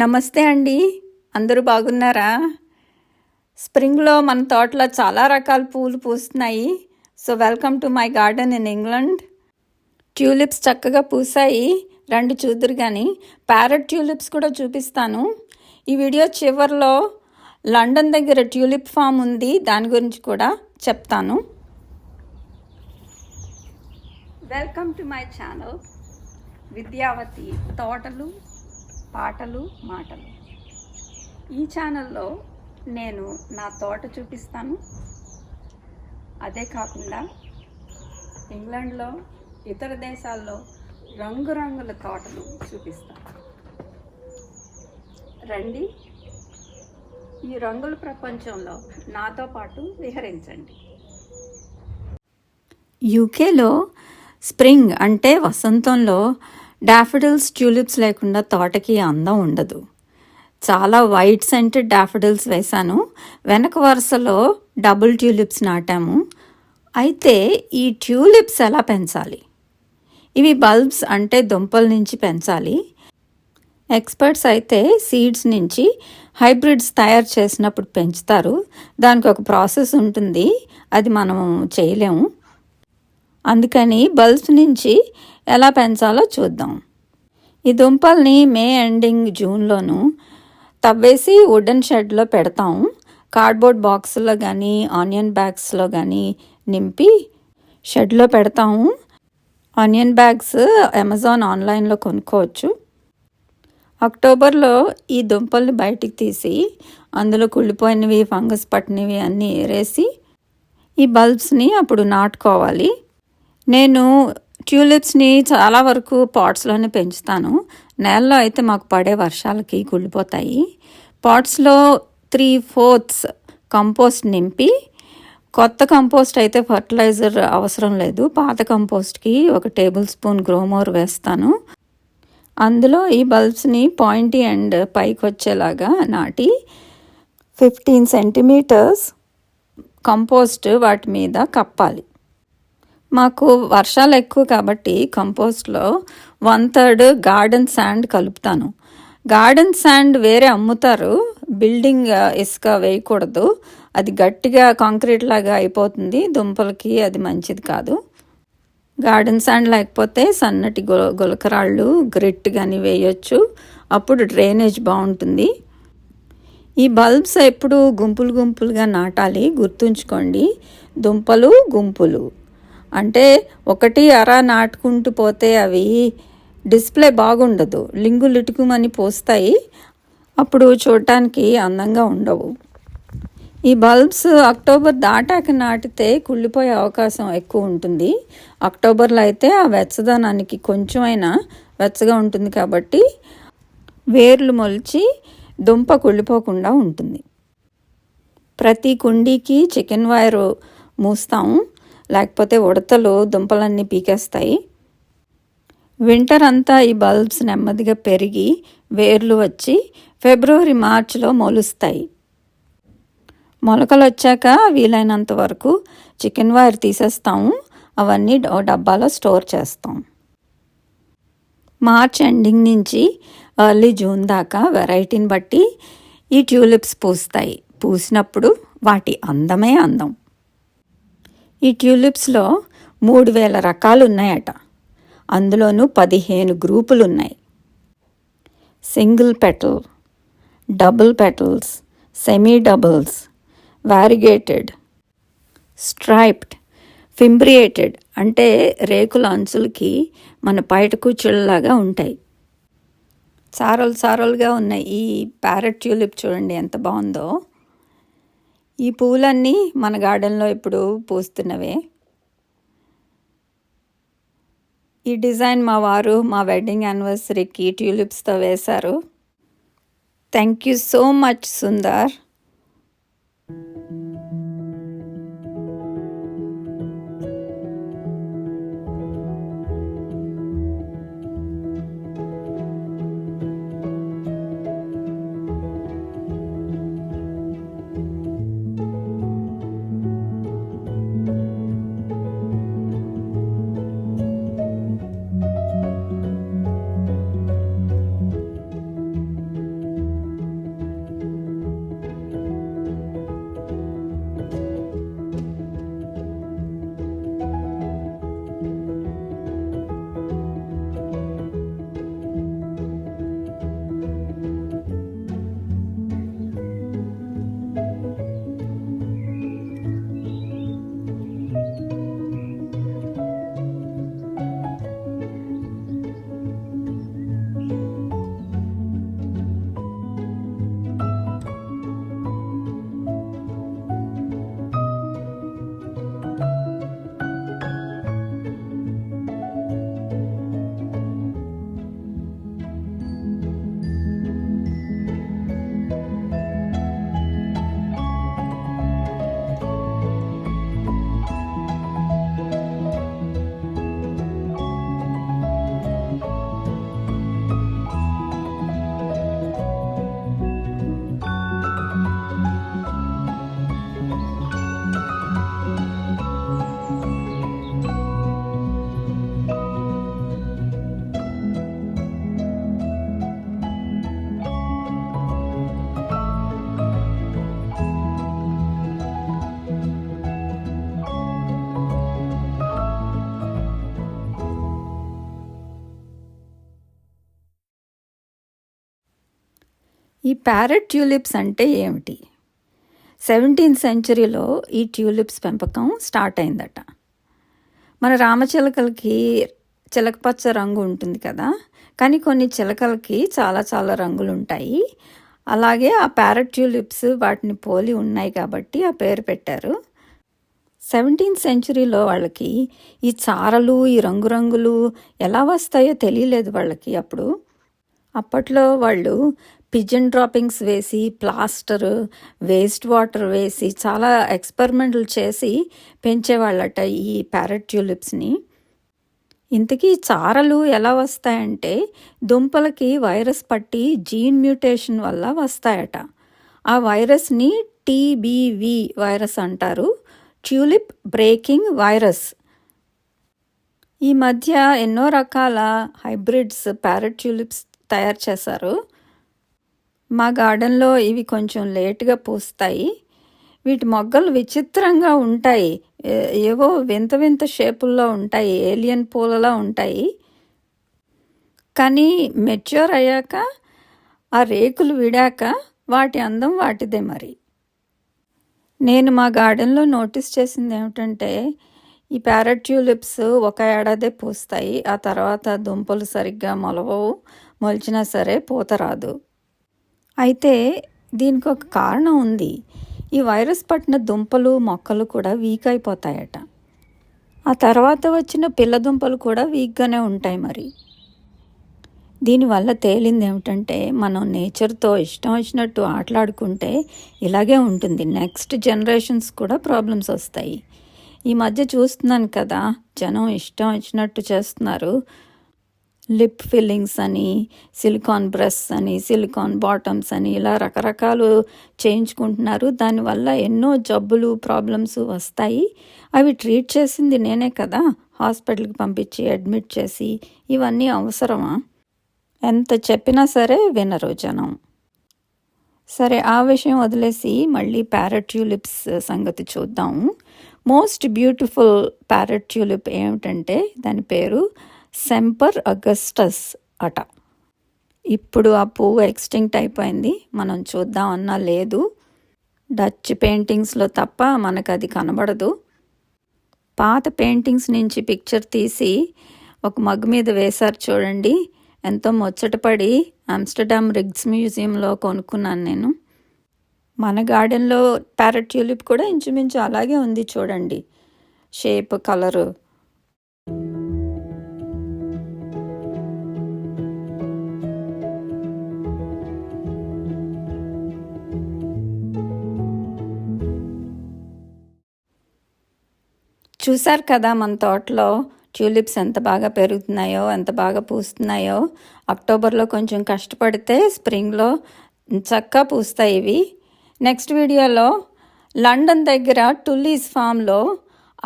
నమస్తే అండి. అందరూ బాగున్నారా? స్ప్రింగ్‌లో మన తోటలో చాలా రకాల పూలు పూస్తున్నాయి. So welcome to my garden in England. Tulips చక్కగా పూసాయి. రండి చూద్దురు గాని. ప్యారట్ ట్యూలిప్స్ కూడా చూపిస్తాను. ఈ వీడియో చివర్లో లండన్ దగ్గర ట్యూలిప్ ఫామ్ ఉంది. దాని గురించి కూడా చెప్తాను. Welcome to my channel Vidyavati తోటలు పాటలు మాటలు. ఈ ఛానల్లో నేను నా తోట చూపిస్తాను. అదే కాకుండా ఇంగ్లాండ్లో ఇతర దేశాల్లో రంగురంగుల తోటలు చూపిస్తాను. రండి, ఈ రంగుల ప్రపంచంలో నాతో పాటు విహరించండి. యూకేలో స్ప్రింగ్ అంటే వసంతంలో డాఫడిల్స్ ట్యూలిప్స్ లేకుండా తోటకి అందం ఉండదు. చాలా వైట్ సెంటెడ్ డాఫడిల్స్ వేశాను. వెనక వరుసలో డబుల్ ట్యూలిప్స్ నాటాము. అయితే ఈ ట్యూలిప్స్ ఎలా పెంచాలి? ఇవి బల్బ్స్ అంటే దుంపల నుంచి పెంచాలి. ఎక్స్పర్ట్స్ అయితే సీడ్స్ నుంచి హైబ్రిడ్స్ తయారు చేసినప్పుడు పెంచుతారు. దానికి ఒక ప్రాసెస్ ఉంటుంది, అది మనం చేయలేము. అందుకని బల్బ్స్ నుంచి ఎలా పెంచాలో చూద్దాం. ఈ దుంపల్ని మే ఎండింగ్ జూన్లోను తవ్వేసి వుడెన్ షెడ్లో పెడతాం. కార్డ్బోర్డ్ బాక్స్లో కానీ ఆనియన్ బ్యాగ్స్లో కానీ నింపి షెడ్లో పెడతాము. ఆనియన్ బ్యాగ్స్ అమెజాన్ ఆన్లైన్లో కొనుక్కోవచ్చు. అక్టోబర్లో ఈ దుంపల్ని బయటికి తీసి అందులో కుళ్ళిపోయినవి ఫంగస్ పట్టినవి అన్నీ ఏరేసి ఈ బల్బ్స్ని అప్పుడు నాటుకోవాలి. నేను ట్యూలిప్స్ని చాలా వరకు పాట్స్లోనే పెంచుతాను. నేలలో అయితే మాకు పడే వర్షాలకి కుళ్ళిపోతాయి. పాట్స్లో 3/4 కంపోస్ట్ నింపి, కొత్త కంపోస్ట్ అయితే ఫర్టిలైజర్ అవసరం లేదు, పాత కంపోస్ట్కి 1 టేబుల్ స్పూన్ గ్రోమోర్ వేస్తాను. అందులో ఈ బల్బ్స్ని పాయింటీ ఎండ్ పైకి వచ్చేలాగా నాటి 15 సెంటీమీటర్స్ కంపోస్ట్ వాటి మీద కప్పాలి. మాకు వర్షాలు ఎక్కువ కాబట్టి కంపోస్ట్లో 1/3 గార్డెన్ శాండ్ కలుపుతాను. గార్డెన్ శాండ్ వేరే అమ్ముతారు. బిల్డింగ్ ఇసుక వేయకూడదు, అది గట్టిగా కాంక్రీట్ లాగా అయిపోతుంది, దుంపలకి అది మంచిది కాదు. గార్డెన్ శాండ్ లేకపోతే సన్నటి గులకరాళ్ళు గ్రిట్ కానీ వేయొచ్చు, అప్పుడు డ్రైనేజ్ బాగుంటుంది. ఈ బల్బ్స్ ఎప్పుడు గుంపులు గుంపులుగా నాటాలి, గుర్తుంచుకోండి. దుంపలు గుంపులు అంటే ఒకటి అర నాటుకుంటూ పోతే అవి డిస్ప్లే బాగుండదు, లింగులు ఇటుకుమని పోస్తాయి, అప్పుడు చూడటానికి అందంగా ఉండవు. ఈ బల్బ్స్ అక్టోబర్ దాటాక నాటితే కుళ్ళిపోయే అవకాశం ఎక్కువ ఉంటుంది. అక్టోబర్లో అయితే ఆ వెచ్చదనానికి కొంచెమైనా వెచ్చగా ఉంటుంది కాబట్టి వేర్లు మొలిచి దుంప కుళ్ళిపోకుండా ఉంటుంది. ప్రతి కుండీకి చికెన్ వైర్ మూస్తాము, లేకపోతే ఉడతలు దుంపలన్నీ పీకేస్తాయి. వింటర్ అంతా ఈ బల్బ్స్ నెమ్మదిగా పెరిగి వేర్లు వచ్చి ఫిబ్రవరి మార్చిలో మొలుస్తాయి. మొలకలు వచ్చాక వీలైనంత వరకు చికెన్ వైర్ తీసేస్తాము, అవన్నీ డబ్బాలో స్టోర్ చేస్తాం. మార్చ్ ఎండింగ్ నుంచి ఎర్లీ జూన్ దాకా వెరైటీని బట్టి ఈ ట్యూలిప్స్ పూస్తాయి. పూసినప్పుడు వాటి అందమే అందం. ఈ ట్యూలిప్స్లో 3000 రకాలు ఉన్నాయట. అందులోనూ 15 గ్రూపులు ఉన్నాయి. Single petal, double petals, semi doubles, variegated, striped, fimbriated అంటే రేకుల అంచులకి మన పైట కూర్చుళ్ళలాగా ఉంటాయి. సారలు సారలుగా ఉన్నాయి. ఈ ప్యారెట్ ట్యూలిప్ చూడండి ఎంత బాగుందో. ఈ పూలన్నీ మన గార్డెన్లో ఇప్పుడు పూస్తున్నవే. ఈ డిజైన్ మా వారు మా వెడ్డింగ్ యానివర్సరీకి ట్యూలిప్స్తో వేశారు. Thank you so much Sundar. ఈ ప్యారెట్ ట్యూలిప్స్ అంటే ఏమిటి? 17th సెంచరీలో ఈ ట్యూలిప్స్ పెంపకం స్టార్ట్ అయిందట. మన రామచిలకలకి చిలకపచ్చ రంగు ఉంటుంది కదా, కానీ కొన్ని చిలకలకి చాలా చాలా రంగులు ఉంటాయి. అలాగే ఆ ప్యారెట్ ట్యూలిప్స్ వాటిని పోలి ఉన్నాయి కాబట్టి ఆ పేరు పెట్టారు. 17th సెంచరీలో వాళ్ళకి ఈ చారలు, ఈ రంగురంగులు ఎలా వస్తాయో తెలియలేదు వాళ్ళకి అప్పుడు. అప్పట్లో వాళ్ళు పిజన్ డ్రాపింగ్స్ వేసి, ప్లాస్టర్, వేస్ట్ వాటర్ వేసి చాలా ఎక్స్పెరిమెంట్లు చేసి పెంచేవాళ్ళట ఈ ప్యారెట్ ట్యూలిప్స్ని. ఇంతకీ చారలు ఎలా వస్తాయంటే దుంపలకి వైరస్ పట్టి జీన్ మ్యూటేషన్ వల్ల వస్తాయట. ఆ వైరస్ని టీబీవి వైరస్ అంటారు, ట్యూలిప్ బ్రేకింగ్ వైరస్. ఈ మధ్య ఎన్నో రకాల హైబ్రిడ్స్ ప్యారెట్ ట్యూలిప్స్ తయారు చేశారు. మా గార్డెన్లో ఇవి కొంచెం లేటుగా పూస్తాయి. వీటి మొగ్గలు విచిత్రంగా ఉంటాయి, ఏవో వింత వింత షేపుల్లో ఉంటాయి, ఏలియన్ పూలలా ఉంటాయి. కానీ మెచ్యూర్ అయ్యాక, ఆ రేకులు విడాక వాటి అందం వాటిదే మరి. నేను మా గార్డెన్లో నోటీస్ చేసింది ఏమిటంటే ఈ ప్యారెట్ ట్యూలిప్స్ ఒక ఏడాదే పూస్తాయి, ఆ తర్వాత దుంపలు సరిగ్గా మొలవవు, మొలిచినా సరే పూత రాదు. అయితే దీనికి ఒక కారణం ఉంది. ఈ వైరస్ పట్టిన దుంపలు, మొక్కలు కూడా వీక్ అయిపోతాయట. ఆ తర్వాత వచ్చిన పిల్ల దుంపలు కూడా వీక్గానే ఉంటాయి మరి. దీనివల్ల తేలింది ఏమిటంటే మనం నేచర్తో ఇష్టం వచ్చినట్టు ఆటలాడుకుంటే ఇలాగే ఉంటుంది, నెక్స్ట్ జనరేషన్స్ కూడా ప్రాబ్లమ్స్ వస్తాయి. ఈ మధ్య చూస్తున్నాను కదా, జనం ఇష్టం వచ్చినట్టు చేస్తున్నారు. లిప్ ఫిల్లింగ్స్ అని, సిలికాన్ బ్రెస్ట్స్ అని, సిలికాన్ బాటమ్స్ అని, ఇలా రకరకాలు చేయించుకుంటున్నారు. దానివల్ల ఎన్నో జబ్బులు, ప్రాబ్లమ్స్ వస్తాయి. అవి ట్రీట్ చేసింది నేనే కదా, హాస్పిటల్కి పంపించి అడ్మిట్ చేసి. ఇవన్నీ అవసరమా? ఎంత చెప్పినా సరే వినరు జనం. సరే, ఆ విషయం వదిలేసి మళ్ళీ ప్యారెట్ ట్యూలిప్స్ సంగతి చూద్దాము. మోస్ట్ బ్యూటిఫుల్ ప్యారెట్ ట్యూలిప్ ఏమిటంటే దాని పేరు సెంపర్ అగస్టస్ అట. ఇప్పుడు ఆ పువ్వు ఎక్స్టింక్ట్ అయిపోయింది, మనం చూద్దామన్నా లేదు. డచ్ పెయింటింగ్స్లో తప్ప మనకు అది కనబడదు. పాత పెయింటింగ్స్ నుంచి పిక్చర్ తీసి ఒక మగ్ మీద వేశారు చూడండి, ఎంతో ముచ్చటపడి ఆమ్స్టర్డామ్ రిగ్స్ మ్యూజియంలో కొనుక్కున్నాను నేను. మన గార్డెన్లో ప్యారెట్ ట్యూలిప్ కూడా ఇంచుమించు అలాగే ఉంది చూడండి, షేప్, కలరు. చూశారు కదా మన తోటలో ట్యూలిప్స్ ఎంత బాగా పెరుగుతున్నాయో, ఎంత బాగా పూస్తున్నాయో. అక్టోబర్లో కొంచెం కష్టపడితే స్ప్రింగ్లో చక్కగా పూస్తాయి ఇవి. నెక్స్ట్ వీడియోలో లండన్ దగ్గర టుల్లీస్ ఫామ్లో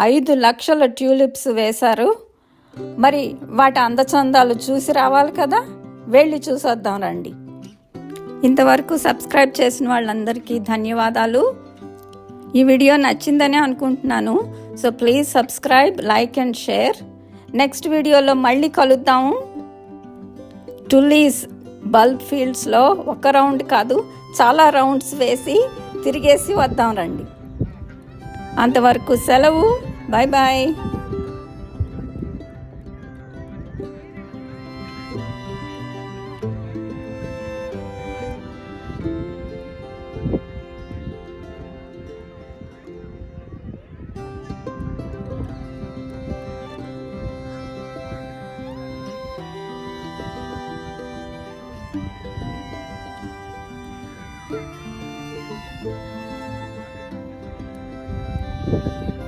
5 లక్షల ట్యూలిప్స్ వేశారు. మరి వాటి అందచందాలు చూసి రావాలి కదా, వెళ్ళి చూసొద్దాం రండి. ఇంతవరకు సబ్స్క్రైబ్ చేసిన వాళ్ళందరికీ ధన్యవాదాలు. ఈ వీడియో నచ్చిందని అనుకుంటున్నాను. So please subscribe, like and share. Next వీడియోలో మళ్ళీ కలుద్దాము. టుల్లీస్ బల్బ్ ఫీల్డ్స్లో ఒక రౌండ్ కాదు, చాలా రౌండ్స్ వేసి తిరిగేసి వద్దాం రండి. అంతవరకు సెలవు, బాయ్ బాయ్. Thank you.